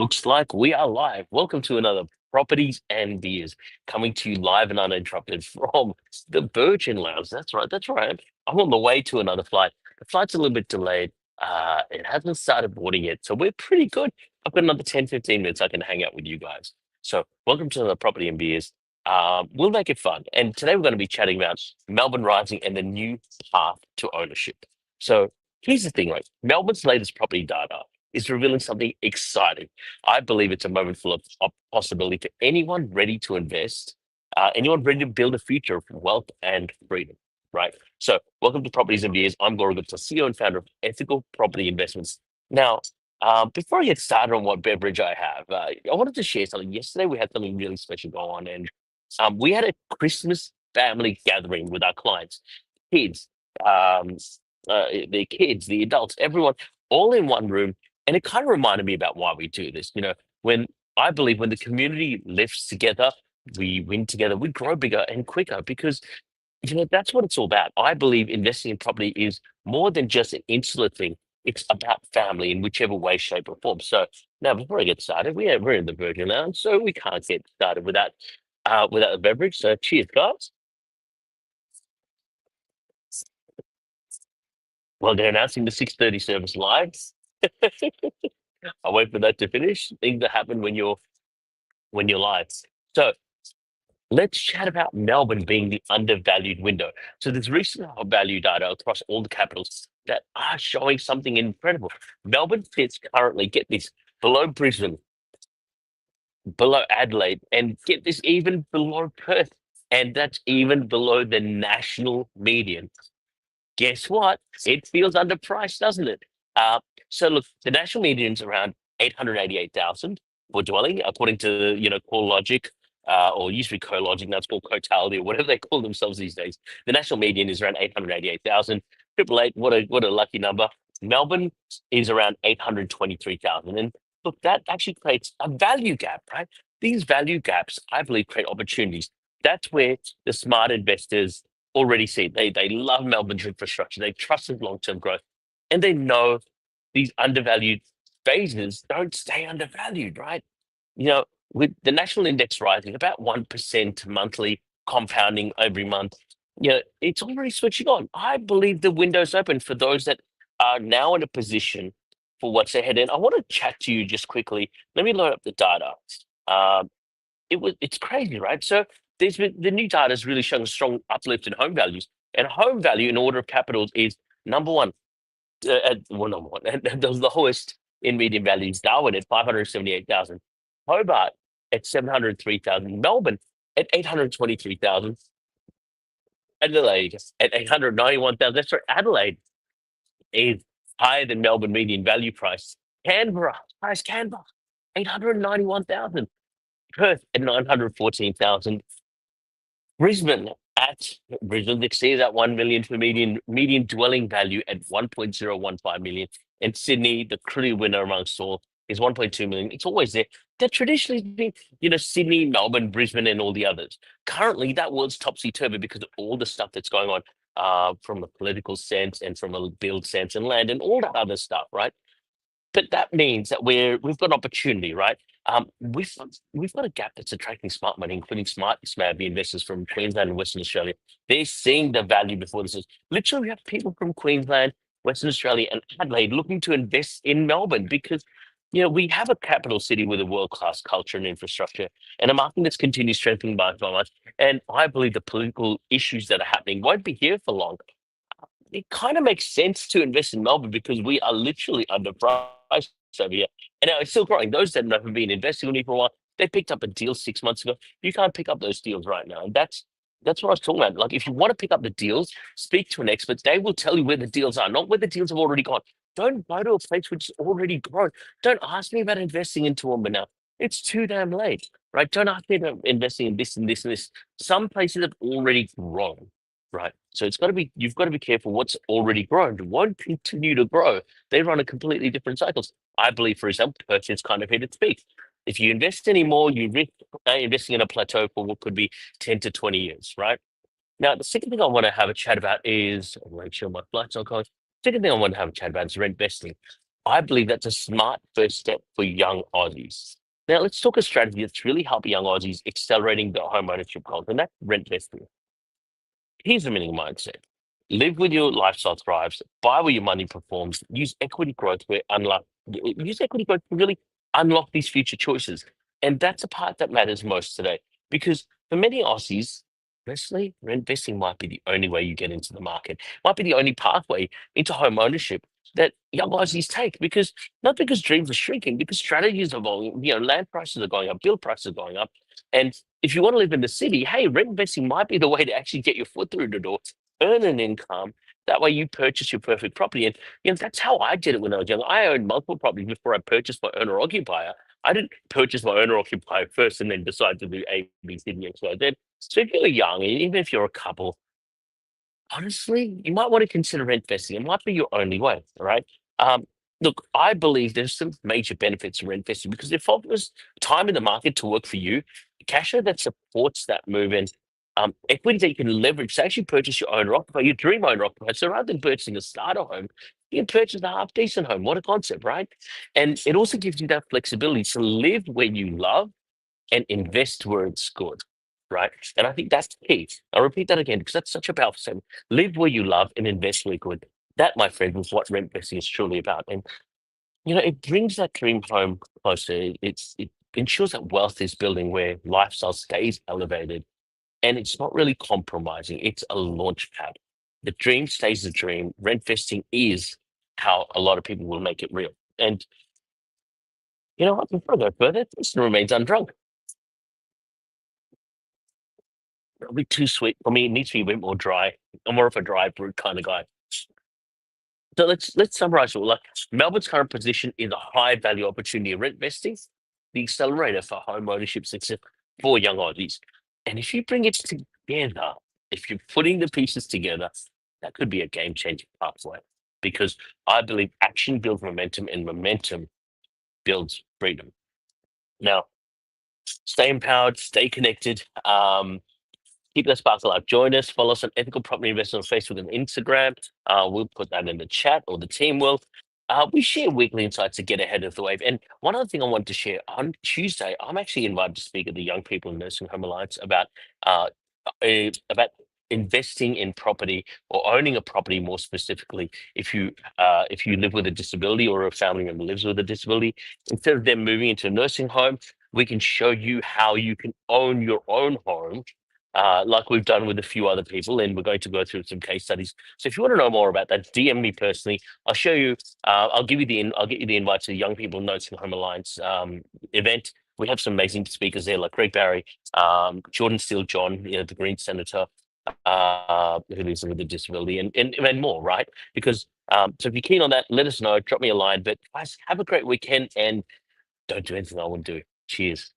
Looks like we are live. Welcome to another Properties and Beers, coming to you live and uninterrupted from the Virgin Lounge. That's right. That's right. I'm on the way to another flight. The flight's a little bit delayed. It hasn't started boarding yet, so we're pretty good. I've got another 10, 15 minutes I can hang out with you guys. So welcome to the Property and Beers. We'll make it fun. And today we're going to be chatting about Melbourne Rising and the new path to ownership. So here's the thing, right? Melbourne's latest property data is revealing something exciting. I believe it's a moment full of possibility for anyone ready to invest, anyone ready to build a future of wealth and freedom, right? So, welcome to Properties and Beers. I'm Gaurav Gupta, CEO and founder of Ethical Property Investments. Now, before I get started on what beverage I have, I wanted to share something. Yesterday, we had something really special go on, and we had a Christmas family gathering with our clients, kids, um, the kids, the adults, everyone, all in one room, and it kind of reminded me about why we do this. When I believe when the community lifts together, we win together, we grow bigger and quicker because that's what it's all about. I believe investing in property is more than just an insular thing. It's about family in whichever way, shape, or form. So now, before I get started, we're in the Virgin Lounge, so we can't get started without the beverage. So cheers, guys. Well, they're announcing the 6:30 service live. I'll wait for that to finish. Things that happen when you're live. So let's chat about Melbourne being the undervalued window. So there's recent value data across all the capitals that are showing something incredible. Melbourne sits currently, get this, below Brisbane, below Adelaide, and get this, even below Perth. And that's even below the national median. Guess what? It feels underpriced, doesn't it? Uh, so look, the national median's around 888,000 for dwelling, according to CoreLogic, or used to be CoLogic, now it's called Cotality, or whatever they call themselves these days. The national median is around 888,000. Triple eight, what a lucky number. Melbourne is around 823,000. And look, that actually creates a value gap, right? These value gaps, I believe, create opportunities. That's where the smart investors already see it. They love Melbourne's infrastructure. They trust its long-term growth, and they know these undervalued phases don't stay undervalued, right? With the national index rising about 1% monthly, compounding every month, it's already switching on. I believe the window's open for those that are now in a position for what's ahead. And I want to chat to you just quickly. Let me load up the data. Um, it's crazy, right? So the new data is really showing a strong uplift in home values, and home value in order of capitals is number one. Number one, and the lowest in median value is Darwin at 578,000, Hobart at 703,000, Melbourne at 823,000, Adelaide at 891,000. That's right, Adelaide is higher than Melbourne median value price. Canberra, 891,000. Perth at 914,000. Brisbane exceeds that 1 million for median dwelling value at 1.015 million. And Sydney, the clear winner amongst all, is 1.2 million. It's always there. That traditionally has been, Sydney, Melbourne, Brisbane, and all the others. Currently, that world's topsy-turvy because of all the stuff that's going on, from a political sense and from a build sense and land and all that other stuff, right? But that means that we've got an opportunity, right? We've got a gap that's attracting smart money, including smart SMAB investors from Queensland and Western Australia. They're seeing the value before this is. Literally, we have people from Queensland, Western Australia, and Adelaide looking to invest in Melbourne because we have a capital city with a world-class culture and infrastructure, and a market that's continued strengthening by much. And I believe the political issues that are happening won't be here for long. It kind of makes sense to invest in Melbourne because we are literally underpriced over here. And now it's still growing. Those that haven't been investing in me for a while, they picked up a deal 6 months ago. You can't pick up those deals right now. And that's what I was talking about. Like if you want to pick up the deals, speak to an expert. They will tell you where the deals are, not where the deals have already gone. Don't go to a place which is already grown. Don't ask me about investing into them now. It's too damn late, right? Don't ask me about investing in this and this and this. Some places have already grown. Right. So you've got to be careful what's already grown. It won't continue to grow. They run a completely different cycles. I believe, for example, purchase kind of hit its peak. If you invest anymore, you risk investing in a plateau for what could be 10 to 20 years, right? Now, the second thing I want to have a chat about is, I'll make sure my flight's not going. Second thing I want to have a chat about is rent vesting. I believe that's a smart first step for young Aussies. Now, let's talk a strategy that's really helping young Aussies accelerating the home ownership culture, and that's rent vesting. Here's the winning mindset. Live with your lifestyle thrives, buy where your money performs, use equity growth to really unlock these future choices. And that's the part that matters most today. Because for many Aussies, honestly, rent investing might be the only way you get into the market, might be the only pathway into home ownership that young Aussies take. Because not because dreams are shrinking, because strategies are evolving, land prices are going up, build prices are going up. And if you want to live in the city, hey, rent investing might be the way to actually get your foot through the door, earn an income. That way you purchase your perfect property. And that's how I did it when I was young. I owned multiple properties before I purchased my owner occupier. I didn't purchase my owner occupier first and then decide to do A, B, C, D, X, Y, Z. So if you're young, and even if you're a couple, honestly, you might want to consider rent vesting. It might be your only way, all right? Um, Look, I believe there's some major benefits to rent vesting because it offers time in the market to work for you, cash flow that supports that move, and equity that you can leverage to actually purchase your owner occupier, your dream owner occupier. So rather than purchasing a starter home, you can purchase a half decent home. What a concept, right? And it also gives you that flexibility to live where you love and invest where it's good, right? And I think that's the key. I'll repeat that again because that's such a powerful statement. Live where you love and invest where good. That, my friend, is what rent investing is truly about. And it brings that dream home closer. It ensures that wealth is building where lifestyle stays elevated, and it's not really compromising. It's a launch pad. The dream stays the dream. Rent vesting is how a lot of people will make it real. And what? Before I go further, this remains undrunk. It'll be too sweet for me. It needs to be a bit more dry. I'm more of a dry brewed kind of guy. So let's summarize it all. Like Melbourne's current position is a high value opportunity in rent investing, the accelerator for home ownership success for young Aussies. And if you bring it together, if you're putting the pieces together, that could be a game changing pathway. Because I believe action builds momentum and momentum builds freedom. Now, stay empowered, stay connected. Keep that spark alive. Join us. Follow us on Ethical Property Investment on Facebook and Instagram. We'll put that in the chat, or the team will. We share weekly insights to get ahead of the wave. And one other thing I wanted to share on Tuesday, I'm actually invited to speak at the Young People in Nursing Home Alliance uh, about investing in property or owning a property more specifically. If you live with a disability or a family member lives with a disability, instead of them moving into a nursing home, we can show you how you can own your own home like we've done with a few other people, and we're going to go through some case studies. So if you want to know more about that, DM me personally. I'll show you. I'll get you the invite to the Young People Nursing Home Alliance event. We have some amazing speakers there, like Greg Barry, Jordan Steele, John, the Green Senator, who lives with a disability, and more, right? Because so if you're keen on that, let us know. Drop me a line. But guys, have a great weekend, and don't do anything I wouldn't do. Cheers.